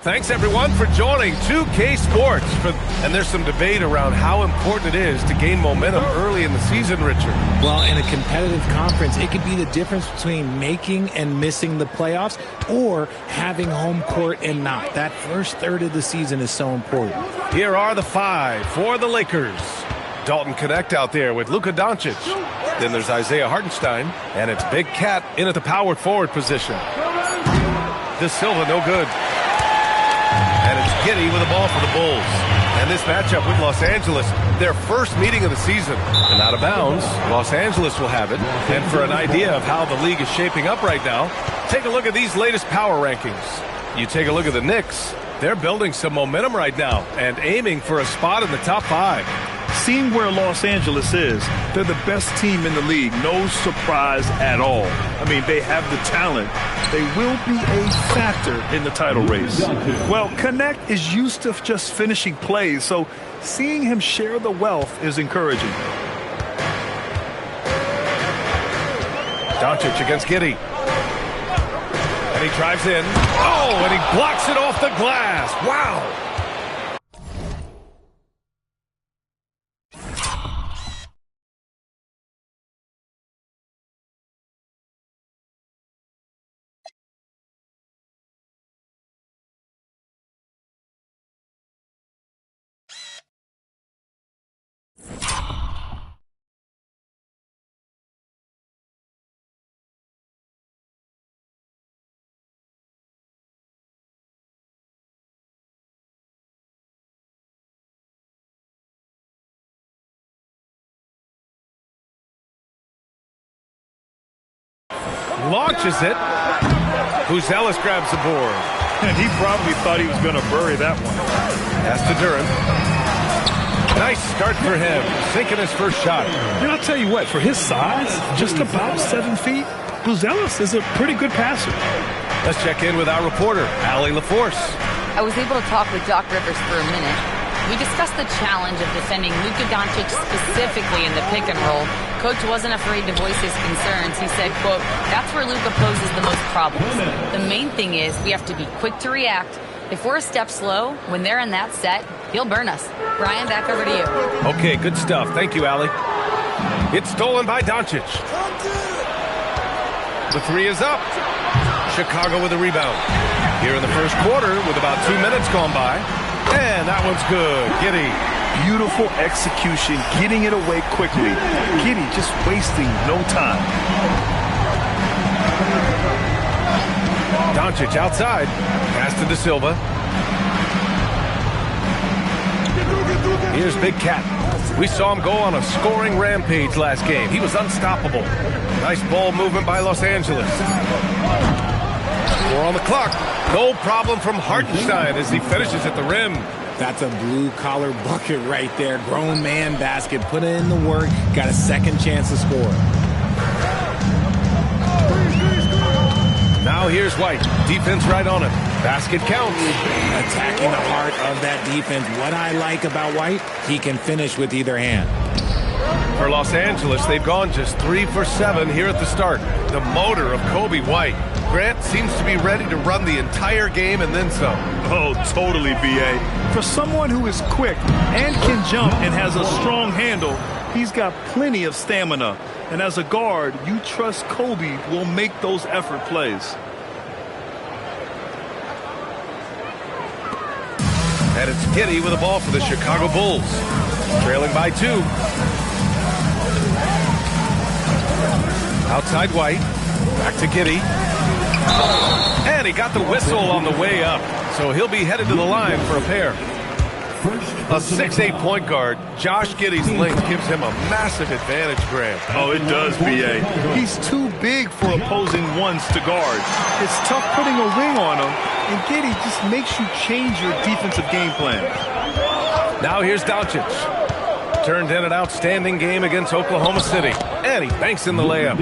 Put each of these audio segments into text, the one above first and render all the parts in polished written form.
Thanks, everyone, for joining 2K Sports. And there's some debate around how important it is to gain momentum early in the season, Richard. Well, in a competitive conference, it could be the difference between making and missing the playoffs or having home court and not. That first third of the season is so important. Here are the 5 for the Lakers. Dalton Connect out there with Luka Doncic. Then there's Isaiah Hartenstein, and it's Big Cat in at the power forward position. De Silva, no good. And it's Giddey with the ball for the Bulls. And this matchup with Los Angeles, their first meeting of the season. And out of bounds, Los Angeles will have it. And for an idea of how the league is shaping up right now, take a look at these latest power rankings. You take a look at the Knicks. They're building some momentum right now and aiming for a spot in the top 5. Seeing where Los Angeles is, they're the best team in the league. No surprise at all. I mean, they have the talent. They will be a factor in the title race. Well, Connect is used to just finishing plays, so seeing him share the wealth is encouraging. Doncic against Giddey. And he drives in. Oh, and he blocks it off the glass. Wow. Launches it. Buzelis grabs the board. And he probably thought he was going to bury that one. Pass to Duran. Nice start for him. Sinking his first shot. And I'll tell you what, for his size, just about 7 feet, Buzelis is a pretty good passer. Let's check in with our reporter, Allie LaForce. I was able to talk with Doc Rivers for a minute. We discussed the challenge of defending Luka Doncic specifically in the pick and roll. Coach wasn't afraid to voice his concerns. He said, quote, that's where Luka poses the most problems. The main thing is we have to be quick to react. If we're a step slow, when they're in that set, he'll burn us. Brian, back over to you. Okay, good stuff. Thank you, Allie. It's stolen by Doncic. The 3 is up. Chicago with a rebound. Here in the first quarter with about 2 minutes gone by. And that one's good. Giddey. Beautiful execution, getting it away quickly. Giddey just wasting no time. Doncic outside. Pass to De Silva. Here's Big Cat. We saw him go on a scoring rampage last game. He was unstoppable. Nice ball movement by Los Angeles. 4 on the clock. No problem from Hartenstein as he finishes at the rim. That's a blue-collar bucket right there. Grown man basket. Put in the work. Got a second chance to score. Now here's White. Defense right on him. Basket counts. Attacking the heart of that defense. What I like about White, he can finish with either hand. For Los Angeles, they've gone just 3 for 7 here at the start. The motor of Kobe White. Grant seems to be ready to run the entire game and then some. Oh, totally, B.A. For someone who is quick and can jump and has a strong handle, he's got plenty of stamina. And as a guard, you trust Kobe will make those effort plays. And it's Giddey with the ball for the Chicago Bulls. Trailing by 2. Outside White. Back to Giddey. And he got the whistle on the way up. So he'll be headed to the line for a pair. A 6'8" point guard, Josh Giddey's length gives him a massive advantage, Grant. Oh, it does, B.A. He's too big for opposing ones to guard. It's tough putting a ring on him, and Giddey just makes you change your defensive game plan. Now here's Doncic. Turned in an outstanding game against Oklahoma City. And he banks in the layup.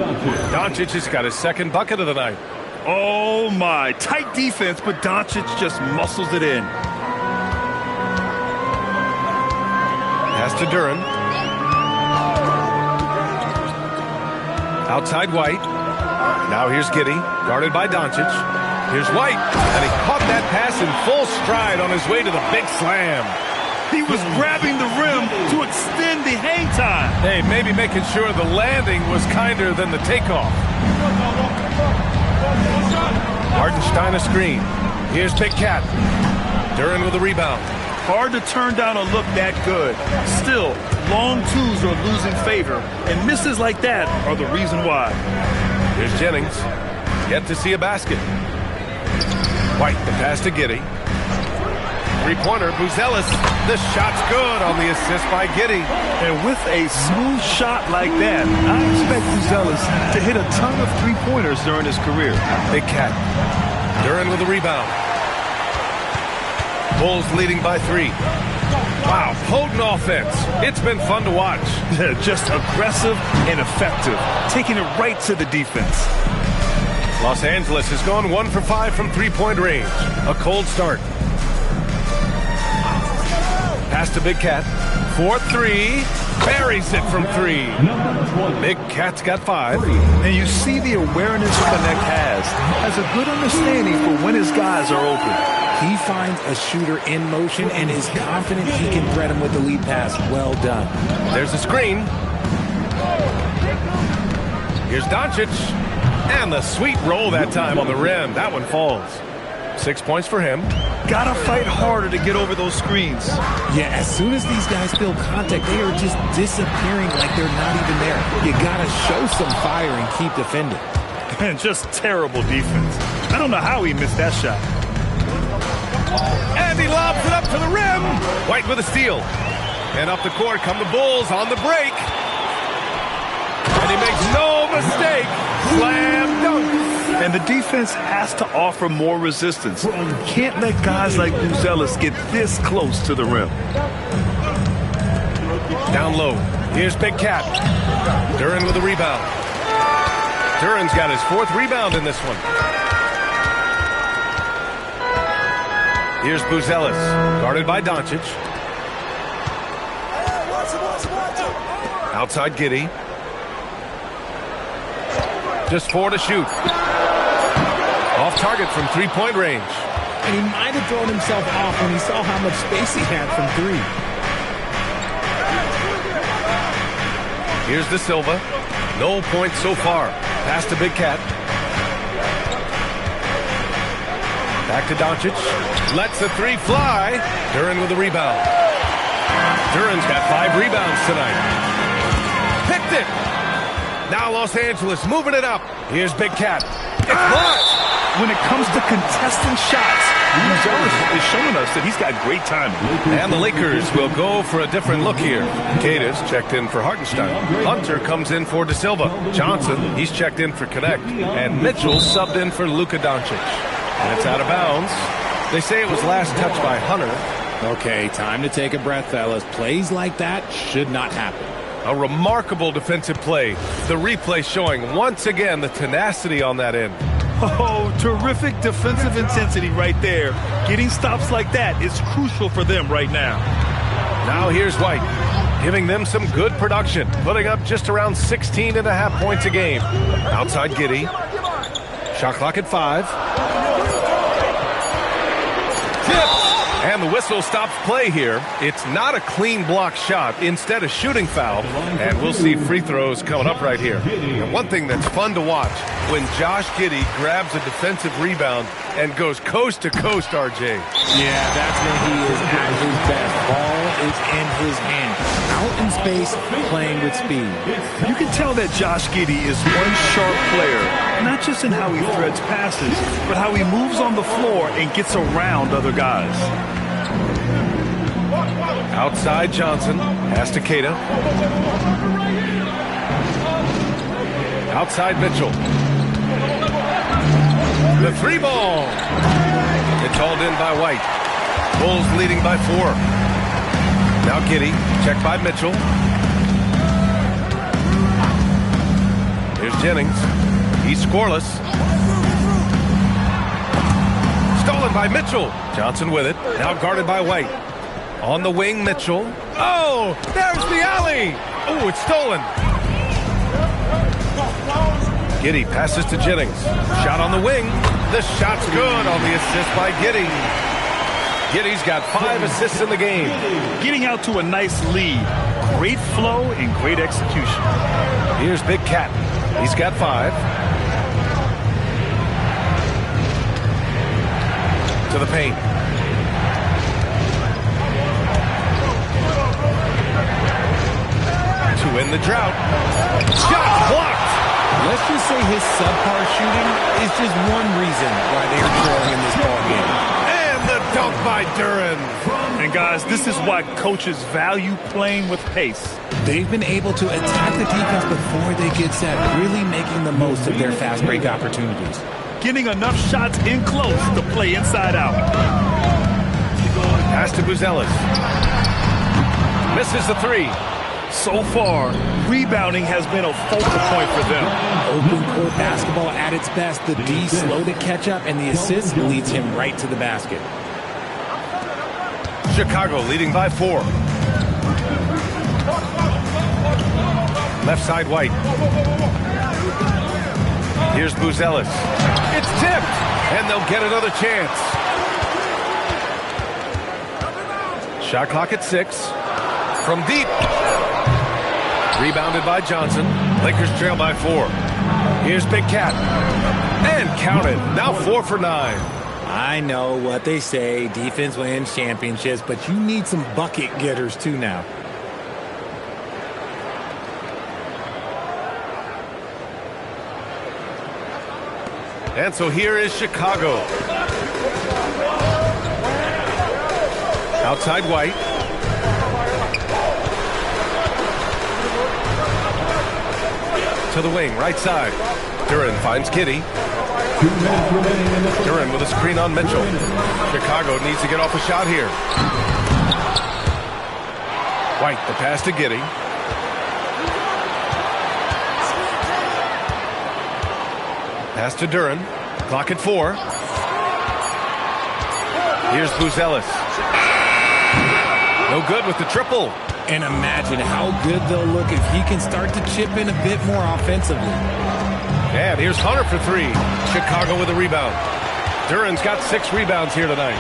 Doncic has got his second bucket of the night. Oh, my. Tight defense, but Doncic just muscles it in. Pass to Duran. Outside White. Now here's Giddey, guarded by Doncic. Here's White, and he caught that pass in full stride on his way to the big slam. He was grabbing the rim to extend the hang time. Hey, maybe making sure the landing was kinder than the takeoff. Hartenstein a screen. Here's Big Cat. Duren with the rebound. Hard to turn down a look that good. Still, long twos are losing favor, and misses like that are the reason why. Here's Jennings. Yet to see a basket. White, the pass to Giddey. Three-pointer, Buzelis. The shot's good on the assist by Giddey. And with a smooth shot like that, I expect Buzelis to hit a ton of three-pointers during his career. Big Cat. Duren with the rebound. Bulls leading by 3. Wow, potent offense. It's been fun to watch. Just aggressive and effective, taking it right to the defense. Los Angeles has gone 1 for 5 from three-point range. A cold start. Pass to Big Cat. 4-3. Buries it from 3. Big Cat's got 5. And you see the awareness Connect has a good understanding for when his guys are open. He finds a shooter in motion and is confident he can thread him with the lead pass. Well done. There's a screen. Here's Doncic. And the sweet roll that time on the rim. That one falls. 6 points for him. Gotta fight harder to get over those screens. Yeah, as soon as these guys feel contact, they are just disappearing like they're not even there. You gotta show some fire and keep defending. And just terrible defense. I don't know how he missed that shot. And he lobs it up to the rim. White with a steal. And up the court come the Bulls on the break. And he makes no mistake. Slam dunk. And the defense has to offer more resistance. Can't let guys like Buzelis get this close to the rim. Down low. Here's Big Cat. Duren with the rebound. Duren's got his 4th rebound in this one. Here's Buzelis, guarded by Doncic. Outside Giddey. Just 4 to shoot. Off target from three-point range. And he might have thrown himself off when he saw how much space he had from 3. Here's De Silva. No points so far. Pass to Big Cat. Back to Doncic. Lets the 3 fly. Duren with the rebound. Duren's got 5 rebounds tonight. Picked it. Now Los Angeles moving it up. Here's Big Cat. It's blocked. When it comes to contesting shots, Buzelis is showing us that he's got great timing. And the Lakers will go for a different look here. Cadis checked in for Hartenstein. Hunter comes in for De Silva. Johnson, he's checked in for Connect. And Mitchell subbed in for Luka Doncic. And it's out of bounds. They say it was last touched by Hunter. Okay, time to take a breath, fellas. Plays like that should not happen. A remarkable defensive play. The replay showing once again the tenacity on that end. Oh, terrific defensive intensity right there. Getting stops like that is crucial for them right now. Now here's White, giving them some good production, putting up just around 16.5 points a game. Outside Giddey. Shot clock at 5. Tipped. And the whistle stops play here. It's not a clean block shot, instead a shooting foul. And we'll see free throws coming up right here. And one thing that's fun to watch, when Josh Giddey grabs a defensive rebound and goes coast to coast, RJ. Yeah, that's when he is at his best. Ball is in his hand. Out in space, playing with speed. You can tell that Josh Giddey is one sharp player, not just in how he threads passes, but how he moves on the floor and gets around other guys. Outside Johnson, pass to Keita. Outside Mitchell. The 3 ball. It's hauled in by White. Bulls leading by 4. Now Giddey, checked by Mitchell. Here's Jennings. He's scoreless. Stolen by Mitchell. Johnson with it. Now guarded by White. On the wing, Mitchell. Oh, there's the alley. Oh, it's stolen. Giddey passes to Jennings. Shot on the wing. The shot's good on the assist by Giddey. Giddey's got 5 assists in the game. Getting out to a nice lead. Great flow and great execution. Here's Big Cat. He's got 5. To the paint. To win the drought. Shot blocked. Let's just say his subpar shooting is just one reason why they are trailing in this ballgame. And the dunk by Duren. And guys, this is why coaches value playing with pace. They've been able to attack the defense before they get set, really making the most of their fast break opportunities. Getting enough shots in close to play inside out. Pass to Buzelis. Misses the 3. So far, rebounding has been a focal point for them. Open court basketball at its best. The D slow to catch up, and the assist leads him right to the basket. Chicago leading by 4. Left side White. Here's Buzelis. It's tipped, and they'll get another chance. Shot clock at 6. From deep. Rebounded by Johnson. Lakers trail by 4. Here's Big Cat. And counted. Now 4 for 9. I know what they say, defense wins championships, but you need some bucket getters too now. And so here is Chicago. Outside White. To the wing, right side. Duren finds Giddey. Duren with a screen on Mitchell. Chicago needs to get off a shot here. White, the pass to Giddey. Pass to Duren. Clock at 4. Here's Buzelis. No good with the triple. And imagine how good they'll look if he can start to chip in a bit more offensively. And here's Hunter for 3. Chicago with a rebound. Duren's got 6 rebounds here tonight.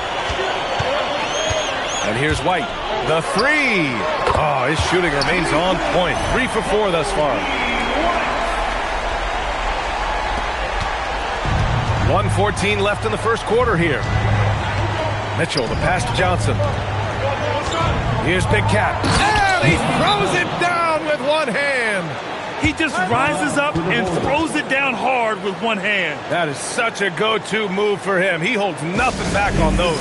And here's White. The 3. Oh, his shooting remains on point. 3 for 4 thus far. 1:14 left in the first quarter here. Mitchell, the pass to Johnson. Here's Big Cat. And he throws it down with one hand. He just rises up and throws it down hard with one hand. That is such a go-to move for him. He holds nothing back on those.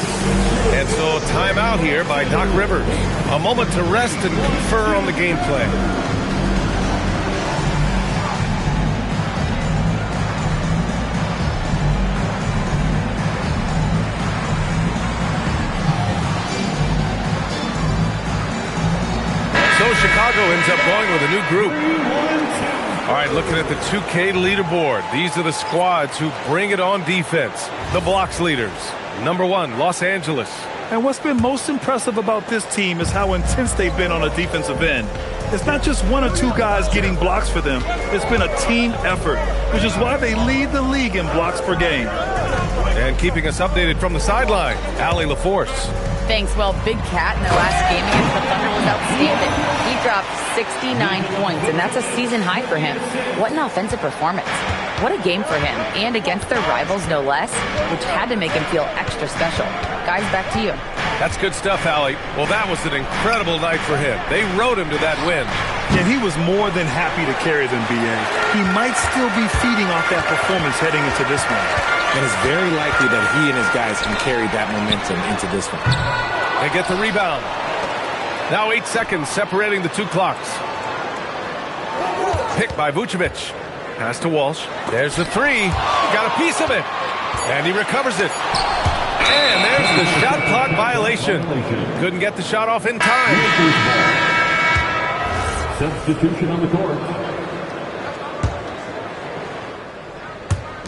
And so timeout here by Doc Rivers. A moment to rest and confer on the gameplay. So Chicago ends up going with a new group. All right, looking at the 2K leaderboard. These are the squads who bring it on defense. The blocks leaders. Number 1, Los Angeles. And what's been most impressive about this team is how intense they've been on a defensive end. It's not just 1 or 2 guys getting blocks for them. It's been a team effort, which is why they lead the league in blocks per game. And keeping us updated from the sideline, Allie LaForce. Thanks. Well, Big Cat in their last game against the Thunder was outstanding. He dropped 69 points, and that's a season high for him. What an offensive performance. What a game for him, and against their rivals, no less, which had to make him feel extra special. Guys, back to you. That's good stuff, Allie. Well, that was an incredible night for him. They rode him to that win. And he was more than happy to carry them, B.A. He might still be feeding off that performance heading into this one. And it's very likely that he and his guys can carry that momentum into this one. They get the rebound. Now 8 seconds separating the 2 clocks. Picked by Vucevic. Pass to Walsh. There's the 3. Got a piece of it. And he recovers it. And there's the shot clock violation. Couldn't get the shot off in time. Substitution on the court.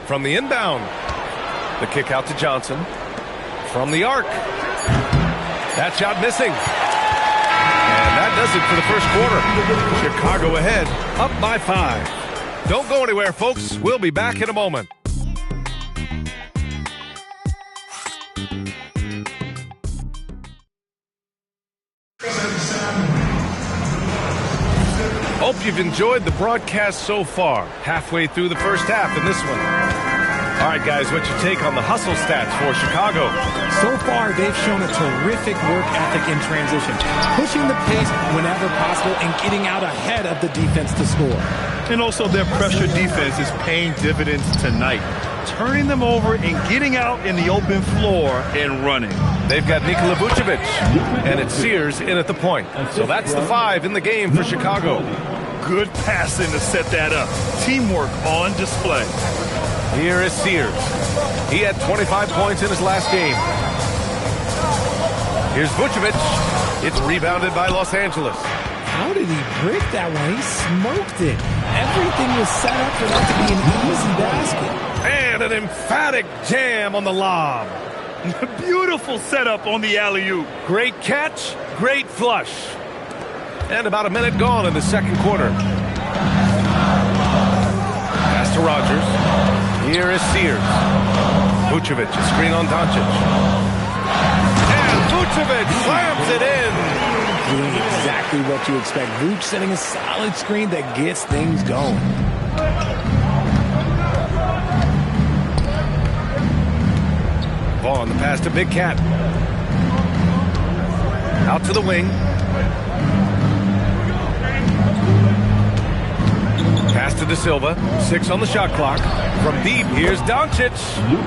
From the inbound. The kick out to Johnson. From the arc. That shot missing. And that does it for the first quarter. Chicago ahead, up by 5. Don't go anywhere, folks. We'll be back in a moment. Hope you've enjoyed the broadcast so far. Halfway through the first half in this one. All right, guys, what's your take on the hustle stats for Chicago? So far, they've shown a terrific work ethic in transition, pushing the pace whenever possible and getting out ahead of the defense to score. And also their pressure defense is paying dividends tonight, turning them over and getting out in the open floor and running. They've got Nikola Vucevic, and it's Sears in at the point. So that's the 5 in the game for Chicago. Good passing to set that up. Teamwork on display. Here is Sears. He had 25 points in his last game. Here's Vucevic. It's rebounded by Los Angeles. How did he break that one? He smoked it. Everything was set up for that to be an easy basket. And an emphatic jam on the lob. Beautiful setup on the alley-oop. Great catch, great flush. And about a minute gone in the second quarter. Pass to Rogers. Here is Sears. Vucevic, a screen on Doncic. And Vucevic slams it in. Doing exactly what you expect. Vuce setting a solid screen that gets things going. Vaughn, the pass to Big Cat. Out to the wing. Pass to De Silva. 6 on the shot clock. From deep, here's Doncic.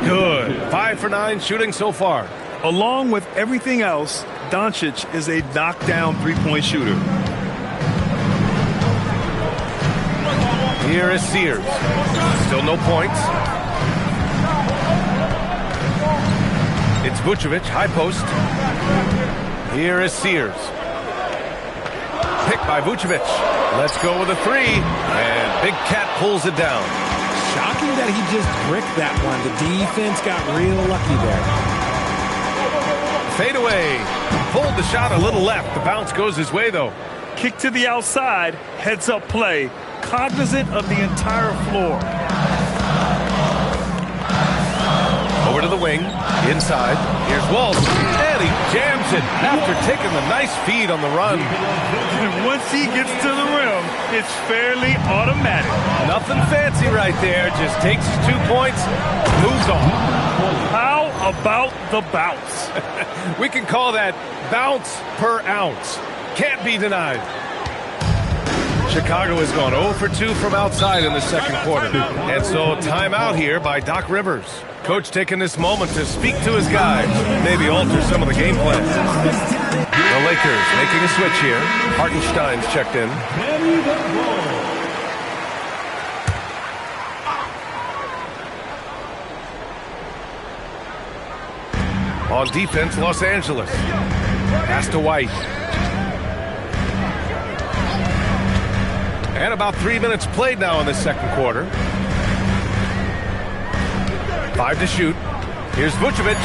Good. 5 for 9 shooting so far. Along with everything else, Doncic is a knockdown three-point shooter. Here is Sears. Still no points. It's Vucevic, high post. Here is Sears. Picked by Vucevic. Let's go with a 3. And Big Cat pulls it down. Shocking that he just bricked that one. The defense got real lucky there. Fade away. Pulled the shot a little left. The bounce goes his way, though. Kick to the outside. Heads-up play. Cognizant of the entire floor. Over to the wing. Inside. Here's Walsh. And he jams it after taking the nice feed on the run. And once he gets to the rim, it's fairly automatic. Nothing fancy right there. Just takes his 2 points, moves on. How about the bounce? We can call that bounce per ounce. Can't be denied. Chicago has gone 0 for 2 from outside in the second quarter. And so timeout here by Doc Rivers. Coach taking this moment to speak to his guys, maybe alter some of the game plan. The Lakers making a switch here. Hartenstein's checked in. On defense, Los Angeles. Pass to White. And about 3 minutes played now in the second quarter. 5 to shoot. Here's Vucevic.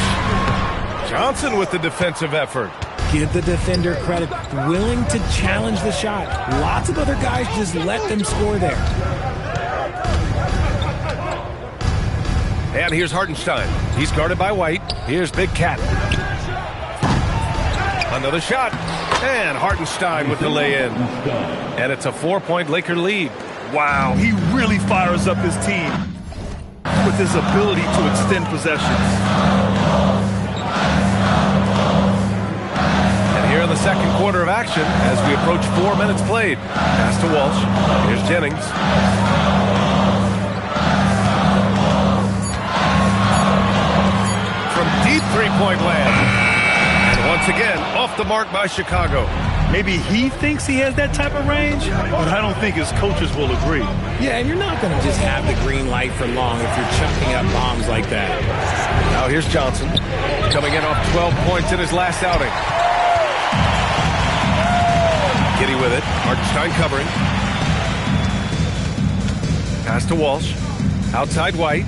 Johnson with the defensive effort. Give the defender credit. Willing to challenge the shot. Lots of other guys just let them score there. And here's Hartenstein. He's guarded by White. Here's Big Cat. Another shot. And Hartenstein with the lay-in. And it's a 4-point Laker lead. Wow, he really fires up his team with his ability to extend possessions. And here in the second quarter of action, as we approach 4 minutes played. Pass to Walsh. Here's Jennings. From deep three-point land. And once again, off the mark by Chicago. Maybe he thinks he has that type of range, but I don't think his coaches will agree. Yeah, and you're not going to just have the green light for long if you're chucking up bombs like that. Now here's Johnson, coming in off 12 points in his last outing. Giddy with it. Hartenstein covering. Pass to Walsh. Outside White.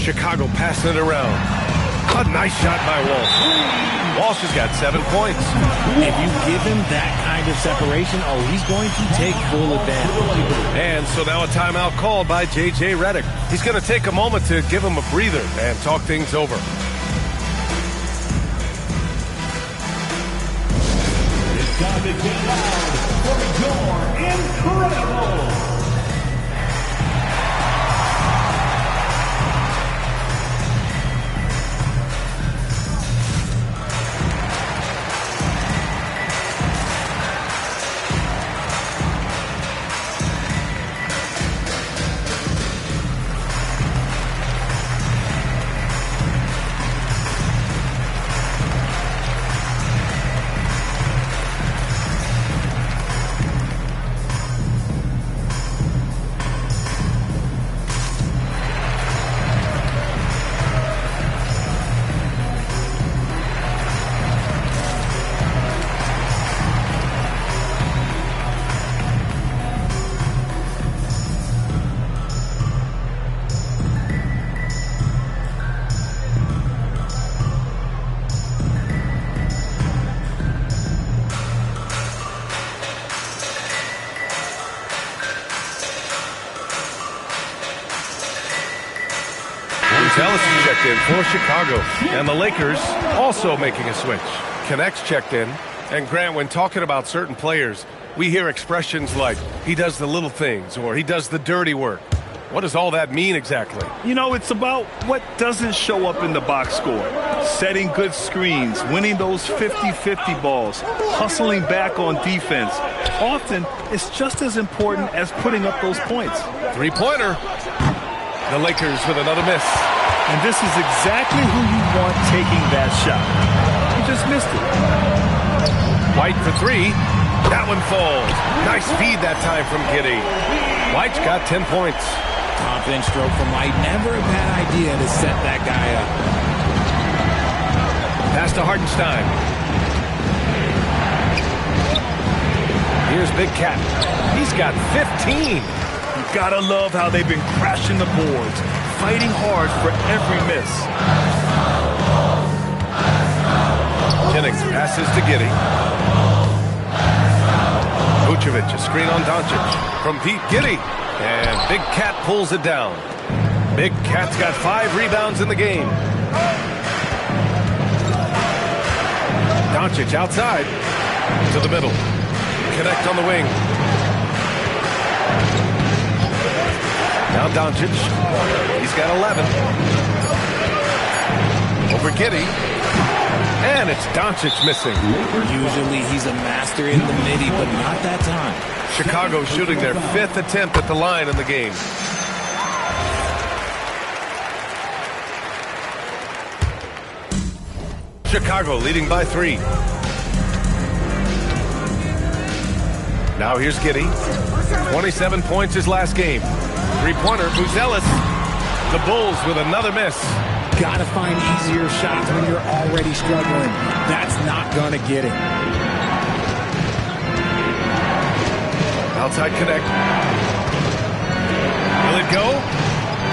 Chicago passing it around. A nice shot by Walsh. Walsh has got 7 points. If you give him that kind of separation, he's going to take full advantage. And so now a timeout called by J.J. Redick. He's going to take a moment to give him a breather and talk things over. It's time to get loud for your incredible. Ellis checked in for Chicago, and the Lakers also making a switch. Connects checked in, and Grant, when talking about certain players, we hear expressions like, he does the little things, or he does the dirty work. What does all that mean exactly? You know, it's about what doesn't show up in the box score. Setting good screens, winning those 50-50 balls, hustling back on defense. Often, it's just as important as putting up those points. Three-pointer. The Lakers with another miss. And this is exactly who you want taking that shot. He just missed it. White for three. That one falls. Nice feed that time from Giddey. White's got 10 points. Confident stroke from White. Never a bad idea to set that guy up. Pass to Hartenstein. Here's Big Cat. He's got 15. You gotta love how they've been crashing the boards, fighting hard for every miss. Jennings passes to Giddey. Vucevic, a screen on Doncic. From deep, Giddey. And Big Cat pulls it down. Big Cat's got 5 rebounds in the game. Doncic outside to the middle. Connect on the wing. Now Doncic. He's got 11. Over Giddey. And it's Doncic missing. Usually he's a master in the midi, but not that time. Chicago shooting their 5th attempt at the line in the game. Chicago leading by 3. Now here's Giddey. 27 points his last game. Three-pointer, Buzelis. The Bulls with another miss. Gotta find easier shots when you're already struggling. That's not gonna get it. Outside connect. Will it go?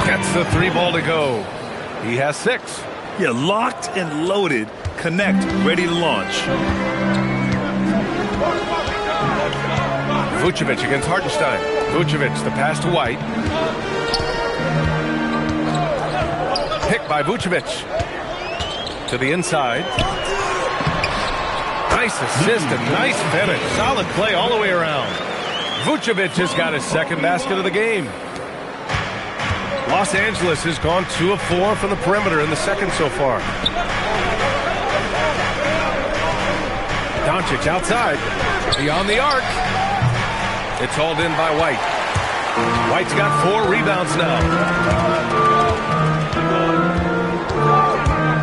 Gets the 3 ball to go. He has 6. Yeah, locked and loaded. Connect, ready to launch. Vucevic against Hartenstein. Vucevic, the pass to White. Picked by Vucevic. To the inside. Nice assist and nice finish. Solid play all the way around. Vucevic has got his 2nd basket of the game. Los Angeles has gone 2 of 4 from the perimeter in the 2nd so far. Doncic outside. Beyond the arc. It's hauled in by White. White's got 4 rebounds now.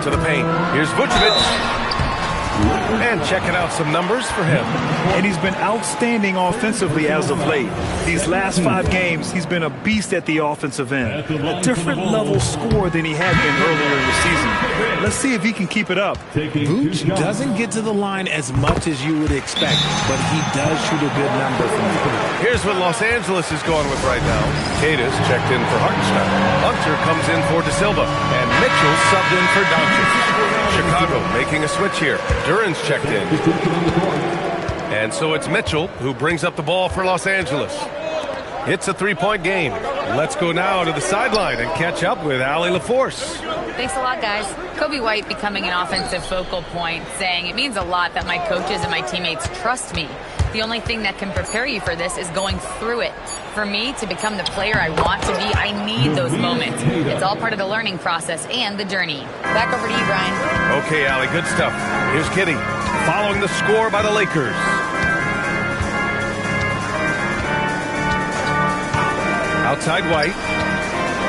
To the paint. Here's Vucevic. And checking out some numbers for him. And he's been outstanding offensively as of late. These last 5 games, he's been a beast at the offensive end. A different level score than he had been earlier in the season. Let's see if he can keep it up. Vooch doesn't get to the line as much as you would expect, but he does shoot a good number from there. Here's what Los Angeles is going with right now. Cadis checked in for Hartenstein. Hunter comes in for De Silva. And Mitchell subbed in for Doncic. Chicago making a switch here. Duran's checked in. And so it's Mitchell who brings up the ball for Los Angeles. It's a 3-point game. Let's go now to the sideline and catch up with Allie LaForce. Thanks a lot, guys. Kobe White becoming an offensive focal point, saying it means a lot that my coaches and my teammates trust me. The only thing that can prepare you for this is going through it. For me to become the player I want to be, I need those moments. It's all part of the learning process and the journey. Back over to you, Brian. Okay, Allie, good stuff. Here's Kitty following the score by the Lakers. Outside White.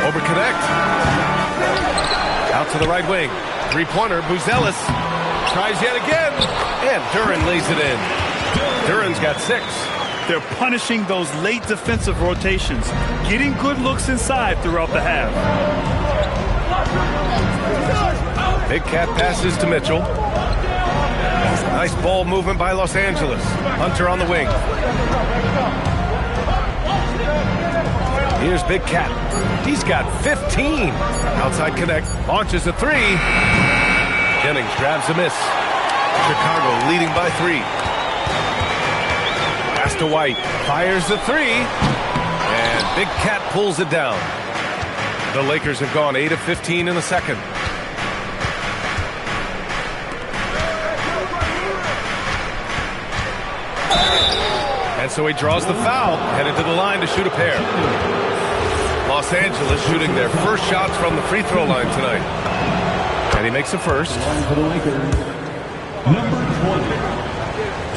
Over connect. Out to the right wing. Three-pointer, Buzelis tries yet again. And Duran lays it in. Duran's got 6. They're punishing those late defensive rotations, getting good looks inside throughout the half. Big Cat passes to Mitchell. Nice ball movement by Los Angeles. Hunter on the wing. Here's Big Cat. He's got 15. Outside connect. Launches a 3. Jennings grabs a miss. Chicago leading by 3. Pass to White. Fires the 3. And Big Cat pulls it down. The Lakers have gone 8 of 15 in the second. And so he draws the foul, headed to the line to shoot a pair. Los Angeles shooting their first shots from the free throw line tonight. And he makes the first. For the Lakers, number 20,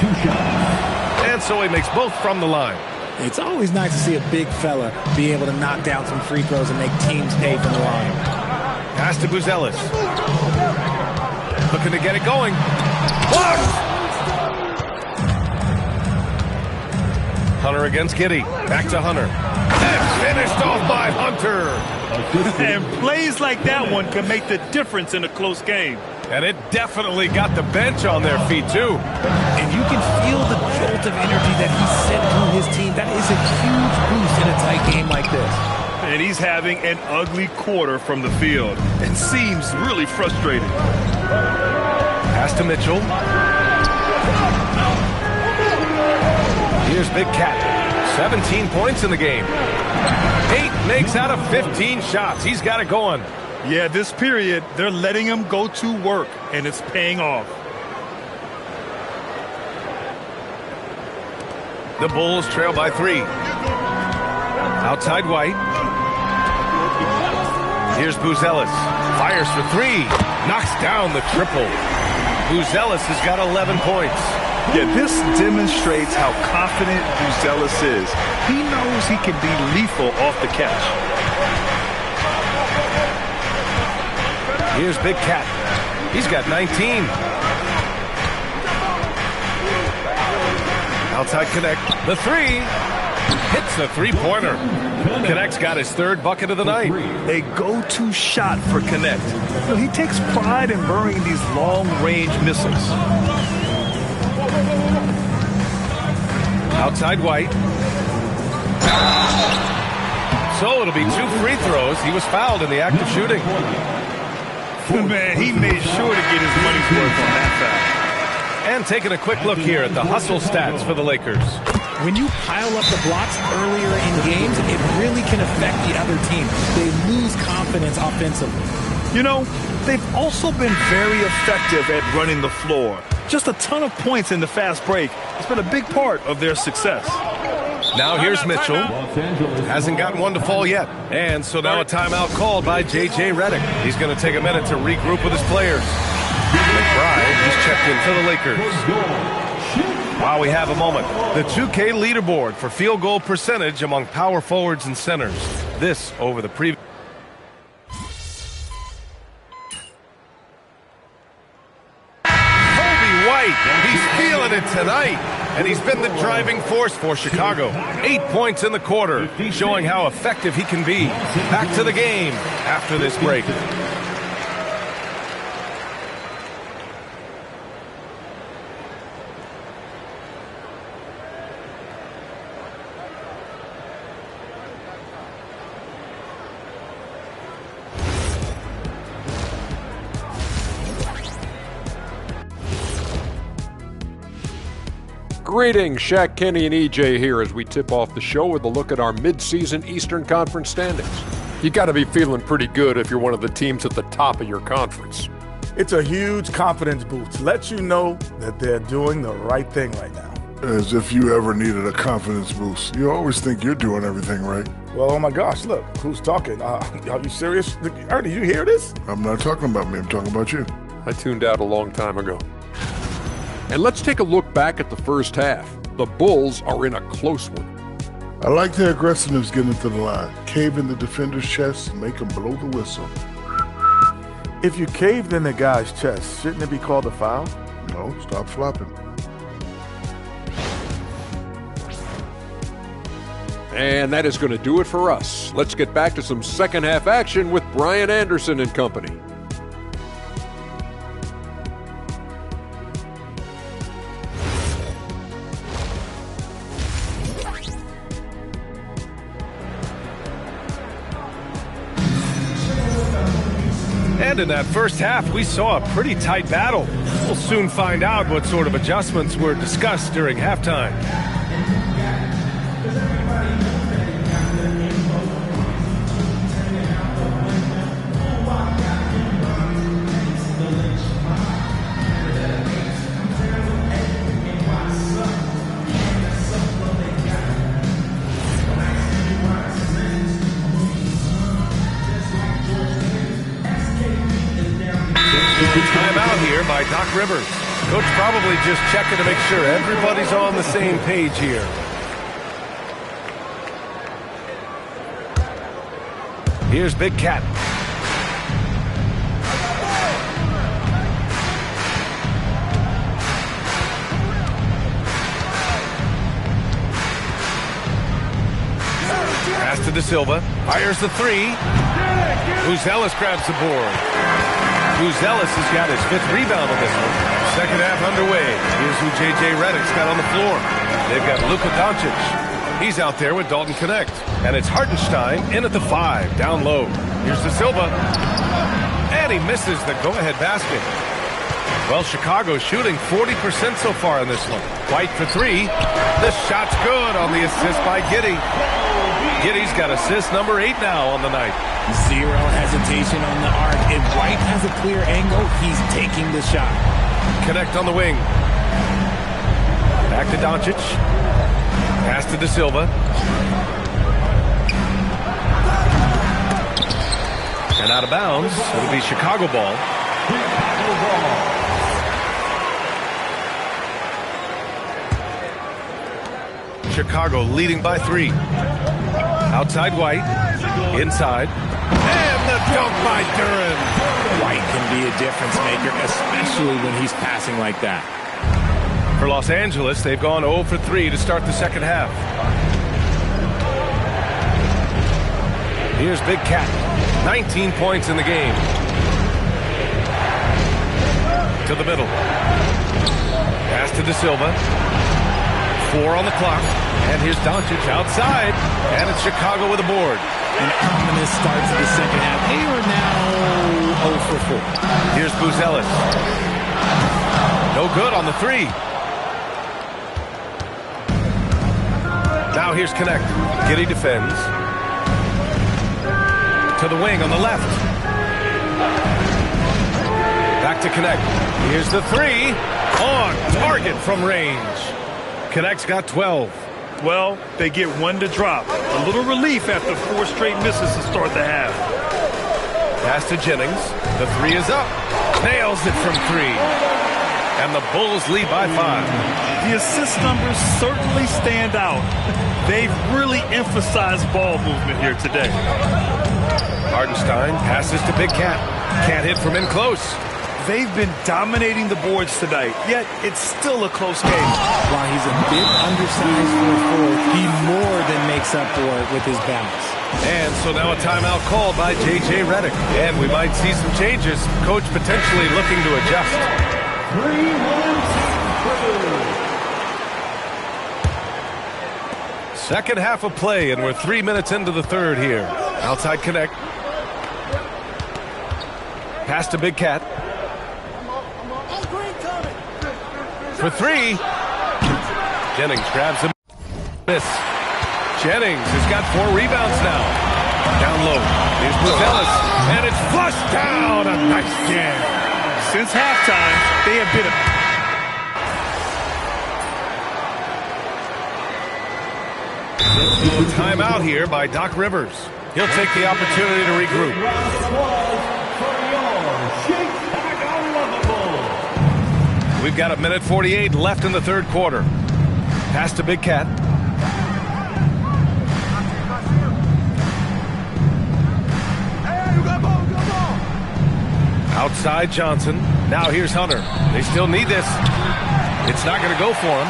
2 shots. And so he makes both from the line. It's always nice to see a big fella be able to knock down some free throws and make teams pay from the line. Pass to Buzelis. Looking to get it going. Blocked! Hunter against Giddey. Back to Hunter. And finished off by Hunter. And plays like that one can make the difference in a close game. And it definitely got the bench on their feet, too. And you can feel the jolt of energy that he sent through his team. That is a huge boost in a tight game like this. And he's having an ugly quarter from the field and seems really frustrated. Pass to Mitchell. Here's Big Cat. 17 points in the game. 8 makes out of 15 shots. He's got it going. Yeah, this period, they're letting him go to work, and it's paying off. The Bulls trail by 3. Outside White. Here's Buzelis. Fires for 3. Knocks down the triple. Buzelis has got 11 points. Yeah, this demonstrates how confident Buzelis is. He knows he can be lethal off the catch. Here's Big Cat. He's got 19. Outside connect. The 3. Hits the three-pointer. Connect's got his 3rd bucket of the night. A go-to shot for Connect. He takes pride in burying these long-range missiles. Outside White. So it'll be 2 free throws. He was fouled in the act of shooting. Man, he made sure to get his money's worth on that foul. And taking a quick look here at the hustle stats for the Lakers. When you pile up the blocks earlier in games, it really can affect the other team. They lose confidence offensively. You know, they've also been very effective at running the floor. Just a ton of points in the fast break. It's been a big part of their success. Now here's Mitchell. Hasn't gotten one to fall yet. And so now a timeout called by J.J. Redick. He's going to take a minute to regroup with his players. McBride is checked in for the Lakers. While we have a moment, the 2K leaderboard for field goal percentage among power forwards and centers. This over the previous. And he's been the driving force for Chicago. 8 points in the quarter, showing how effective he can be. Back to the game after this break. Greetings, Shaq, Kenny, and EJ here as we tip off the show with a look at our mid-season Eastern Conference standings. You got to be feeling pretty good if you're one of the teams at the top of your conference. It's a huge confidence boost. Let you know that they're doing the right thing right now. As if you ever needed a confidence boost. You always think you're doing everything right. Well, oh my gosh, look, who's talking? Are you serious? Ernie, you hear this? I'm not talking about me, I'm talking about you. I tuned out a long time ago. And let's take a look back at the first half. The Bulls are in a close one. I like their aggressiveness getting to the line. Cave in the defender's chest and make them blow the whistle. If you caved in the guy's chest, shouldn't it be called a foul? No, stop flopping. And that is going to do it for us. Let's get back to some second half action with Brian Anderson and company. And in that first half, we saw a pretty tight battle. We'll soon find out what sort of adjustments were discussed during halftime. Timeout here by Doc Rivers. Coach probably just checking to make sure everybody's on the same page here. Here's Big Cat. Pass to De Silva. Fires the three. Buzelis grabs the board. Buzelis has got his 5th rebound on this one. Second half underway. Here's who J.J. Redick's got on the floor. They've got Luka Doncic. He's out there with Dalton Connect. And it's Hartenstein in at the 5, down low. Here's De Silva. And he misses the go-ahead basket. Well, Chicago's shooting 40% so far in this one. White for 3. The shot's good on the assist by Giddey. Giddey's got assist number 8 now on the night. Zero hesitation on the arc. If White has a clear angle, he's taking the shot. Connect on the wing. Back to Doncic. Pass to De Silva. And out of bounds. It'll be Chicago ball. Chicago leading by 3. Outside White. Inside. And the dunk by Duren. White can be a difference maker, especially when he's passing like that. For Los Angeles, they've gone 0 for 3 to start the second half. Here's Big Cat. 19 points in the game. To the middle. Pass to De Silva. 4 on the clock. And here's Doncic outside. And it's Chicago with a board. An ominous start to the second half. They are now 0 for 4. Here's Buzelis. No good on the 3. Now here's Connect. Giddey defends. To the wing on the left. Back to Connect. Here's the 3. On target from range. Connect's got 12. Well, they get 1 to drop. A little relief after 4 straight misses to start the half. Pass to Jennings. The 3 is up. Nails it from 3. And the Bulls lead by 5. The assist numbers certainly stand out. They've really emphasized ball movement here today. Hartenstein passes to Big Cat. Can't hit from in close. They've been dominating the boards tonight, yet it's still a close game. While he's a bit undersized for a forward, he more than makes up for it with his bounce. And so now a timeout called by J.J. Redick. And we might see some changes. Coach potentially looking to adjust. 3-1-2. Second half of play, and we're 3 minutes into the third here. Outside connect. Pass to Big Cat. For three. Jennings grabs him. Miss. Jennings has got 4 rebounds now. Down low. Here's Buzelis. And it's flushed down. A nice jam. Since halftime, they have been Timeout here by Doc Rivers. He'll take the opportunity to regroup. We've got 1:48 left in the third quarter. Pass to Big Cat. Outside Johnson. Now here's Hunter. They still need this. It's not going to go for him.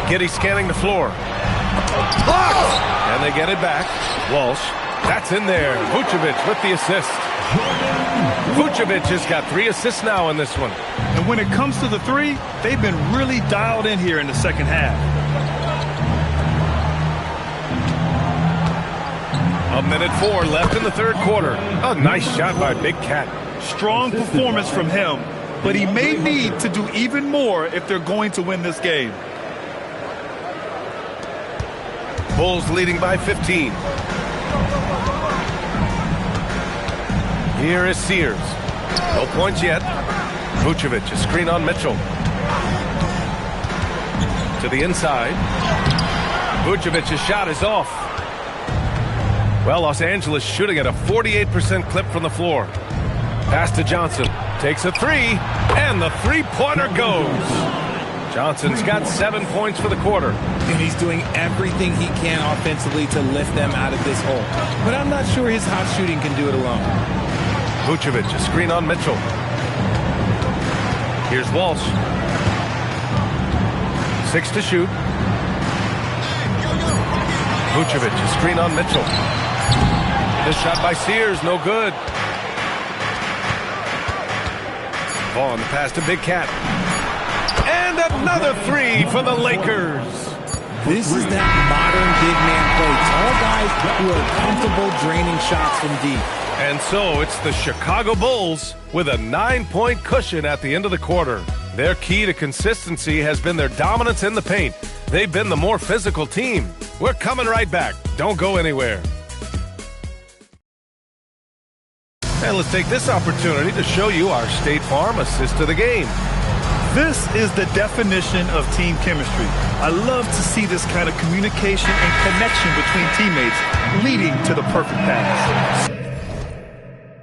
Giddey scanning the floor. Blocked! And they get it back. Walsh. That's in there. Vucevic with the assist. Vucevic has got 3 assists now in this one. And when it comes to the three, they've been really dialed in here in the second half. 1:04 left in the third quarter. A nice shot by Big Cat. Strong performance from him, but he may need to do even more if they're going to win this game. Bulls leading by 15. Here is Sears. No points yet. Vucevic, a screen on Mitchell. To the inside. Vucevic's shot is off. Well, Los Angeles shooting at a 48% clip from the floor. Pass to Johnson. Takes a 3, and the three-pointer goes. Johnson's got 7 points for the quarter. And he's doing everything he can offensively to lift them out of this hole. But I'm not sure his hot shooting can do it alone. Vucevic, a screen on Mitchell. Here's Walsh. 6 to shoot. Vucevic, a screen on Mitchell. This shot by Sears, no good. Vaughn, the pass to Big Cat. And another 3 for the Lakers. This is that modern big man play. Tall guys who are comfortable draining shots from deep. And so it's the Chicago Bulls with a 9-point cushion at the end of the quarter. Their key to consistency has been their dominance in the paint. They've been the more physical team. We're coming right back. Don't go anywhere. And let's take this opportunity to show you our State Farm assist of the game. This is the definition of team chemistry. I love to see this kind of communication and connection between teammates leading to the perfect pass.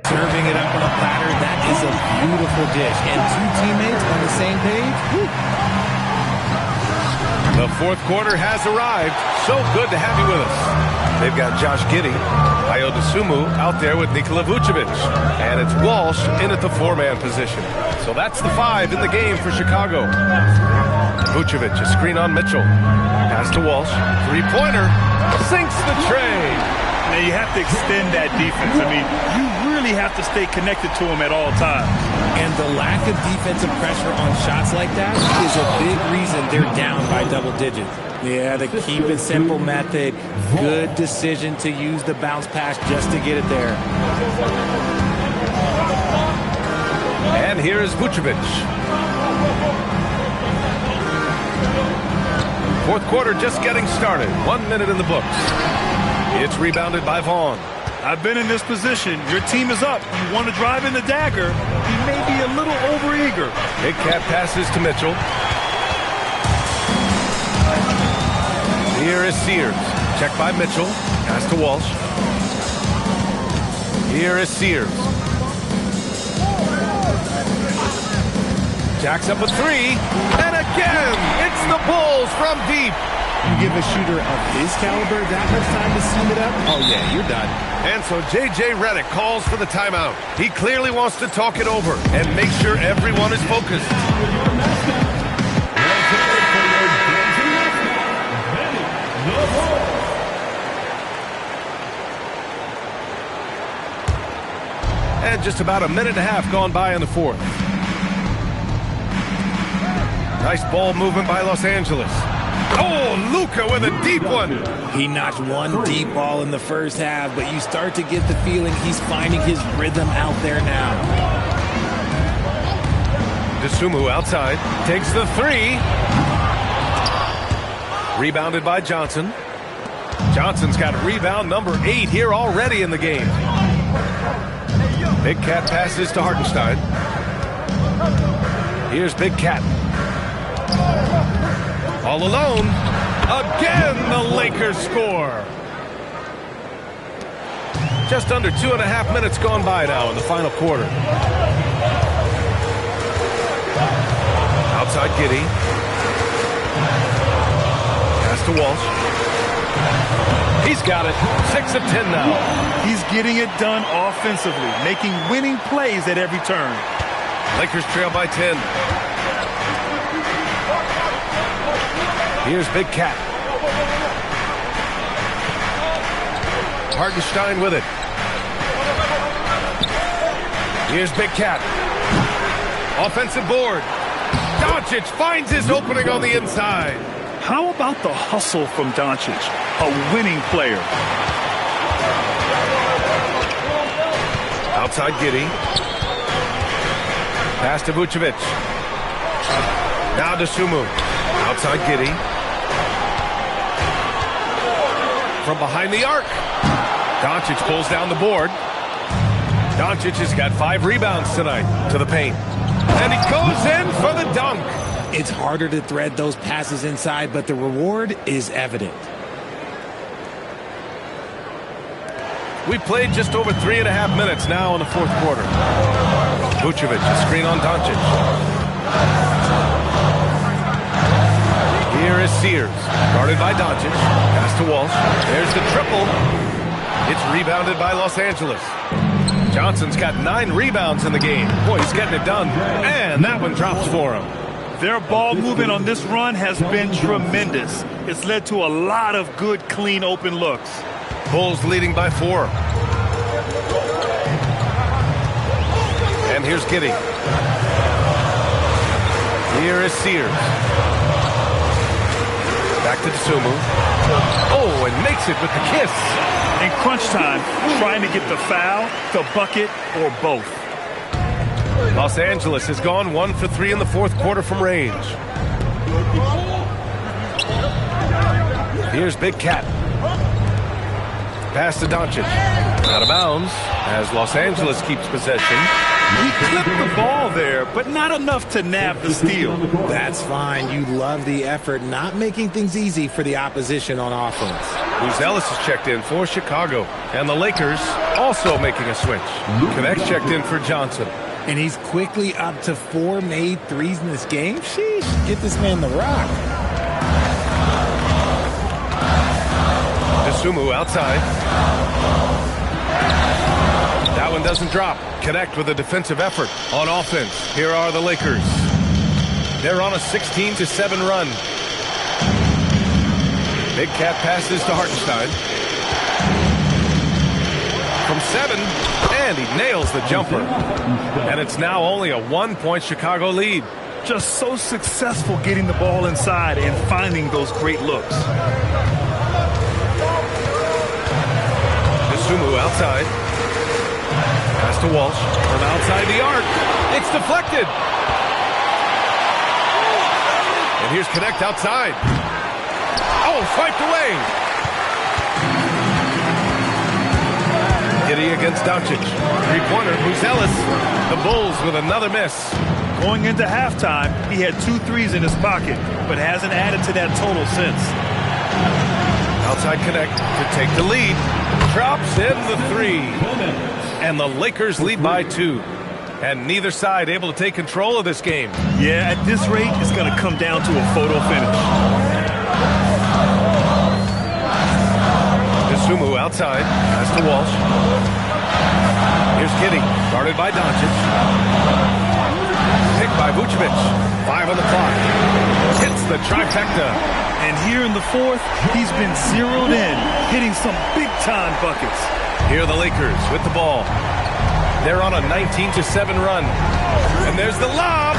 Serving it up on a platter, that is a beautiful dish. And 2 teammates on the same page. Woo. The fourth quarter has arrived. So good to have you with us. They've got Josh Giddey, Ayo Dosunmu out there with Nikola Vucevic. And it's Walsh in at the 4-man position. So that's the 5 in the game for Chicago. Vucevic, a screen on Mitchell. Pass to Walsh. 3-pointer. Sinks the tray. Now you have to extend that defense. I mean, you really have to stay connected to him at all times. And the lack of defensive pressure on shots like that is a big reason they're down by double digits. Yeah, the keep it simple method. Good decision to use the bounce pass just to get it there. And here's Vucevic. Fourth quarter just getting started. 1 minute in the books. It's rebounded by Vaughn. I've been in this position. Your team is up. You want to drive in the dagger. He may be a little overeager. Big Cat passes to Mitchell. Here is Sears. Check by Mitchell. Pass to Walsh. Here is Sears. Jacks up a 3. And again, it's the Bulls from deep. You give a shooter of his caliber that much time to steam it up, oh yeah, you're done. And so J.J. Redick calls for the timeout. He clearly wants to talk it over and make sure everyone is focused. And just about a minute and a half gone by in the fourth. Nice ball movement by Los Angeles. Oh, Luka with a deep one. He notched one deep ball in the first half, but you start to get the feeling he's finding his rhythm out there now. DeSumo outside, takes the three. Rebounded by Johnson. Johnson's got rebound number 8 here already in the game. Big Cat passes to Hartenstein. Here's Big Cat. All alone. Again, the Lakers score. Just under 2.5 minutes gone by now in the final quarter. Outside Giddey. Pass to Walsh. He's got it. 6 of 10 now. He's getting it done offensively, making winning plays at every turn. Lakers trail by 10. Here's Big Cat. Hartenstein with it. Here's Big Cat. Offensive board. Doncic finds his opening on the inside. How about the hustle from Doncic, a winning player? Outside Giddey. Pass to Vucevic. Now to Sumu. Outside Giddey. From behind the arc. Doncic pulls down the board. Doncic has got 5 rebounds tonight to the paint. And he goes in for the dunk. It's harder to thread those passes inside, but the reward is evident. We played just over 3.5 minutes now in the fourth quarter. Vucevic, a screen on Doncic. Here is Sears, guarded by Doncic. Pass to Walsh. There's the triple. It's rebounded by Los Angeles. Johnson's got 9 rebounds in the game. Boy, he's getting it done. And that one drops for him. Their ball movement on this run has been tremendous. It's led to a lot of good, clean, open looks. Bulls leading by 4. And here's Giddey. Here is Sears. Back to DeSumo. Oh, and makes it with the kiss. In crunch time, trying to get the foul, the bucket, or both. Los Angeles has gone 1 for 3 in the fourth quarter from range. Here's Big Cat. Pass to Doncic. Out of bounds as Los Angeles keeps possession. He clipped the ball there, but not enough to nab the steal. That's fine. You love the effort, not making things easy for the opposition on offense. Who's Ellis is checked in for Chicago. And the Lakers also making a switch. Connect's checked in for Johnson. And he's quickly up to 4 made threes in this game. Sheesh, get this man the rock. DeSumo outside. That one doesn't drop. Connect with a defensive effort on offense. Here are the Lakers. They're on a 16-7 run. Big Cat passes to Hartenstein. From 7, and he nails the jumper. And it's now only a 1-point Chicago lead. Just so successful getting the ball inside and finding those great looks. DeSumo outside. Pass to Walsh from outside the arc. It's deflected. And here's Connect outside. Oh, swiped away. Giddey against Doncic. Three-pointer, who's Ellis. The Bulls with another miss. Going into halftime, he had 2 threes in his pocket, but hasn't added to that total since. Outside Connect to take the lead. Drops in the 3. And the Lakers lead by 2. And neither side able to take control of this game. Yeah, at this rate, it's going to come down to a photo finish. outside. Pass to Walsh. Here's Giddey, guarded by Doncic. Picked by Vucevic. 5 on the clock. Hits the trifecta. And here in the fourth, he's been zeroed in, hitting some big-time buckets. Here are the Lakers with the ball. They're on a 19-7 run. And there's the lob.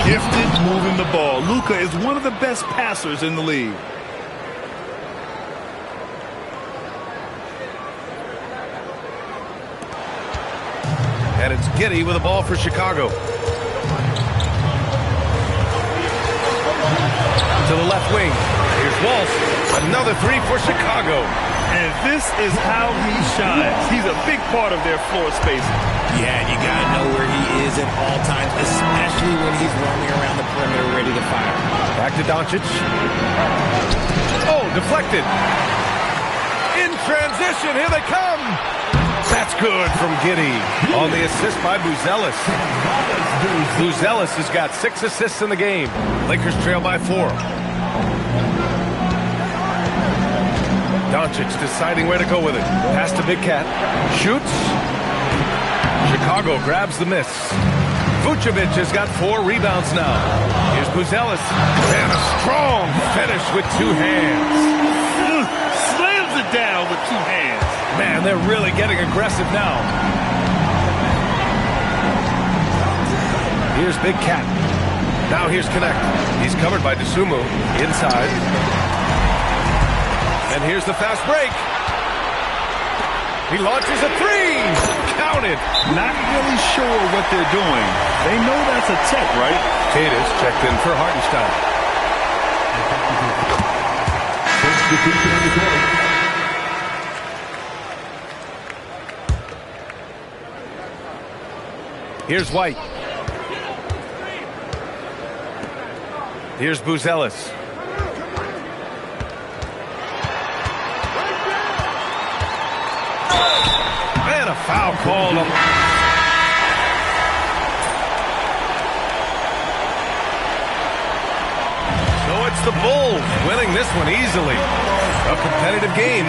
Gifted moving the ball. Luka is one of the best passers in the league. And it's Giddey with the ball for Chicago. To the left wing. Here's Walsh. Another 3 for Chicago. And this is how he shines. He's a big part of their floor spacing. Yeah, you got to know where he is at all times, especially when he's roaming around the perimeter ready to fire. Back to Doncic. Oh, deflected. In transition, here they come. That's good from Giddey on the assist by Buzelis. Buzelis has got 6 assists in the game. Lakers trail by 4. Doncic deciding where to go with it. Pass to Big Cat. Shoots. Chicago grabs the miss. Vucevic has got 4 rebounds now. Here's Buzelis. And a strong finish with 2 hands. Slams it down with 2 hands. Man, they're really getting aggressive now. Here's Big Cat. Now here's Connect. He's covered by Dosunmu. Inside. And here's the fast break. He launches a 3. Counted. Not really sure what they're doing. They know that's a tech, right? Tatus checked in for Hartenstein. Here's White. Here's Buzelis. And a foul called. So it's the Bulls winning this one easily. A competitive game.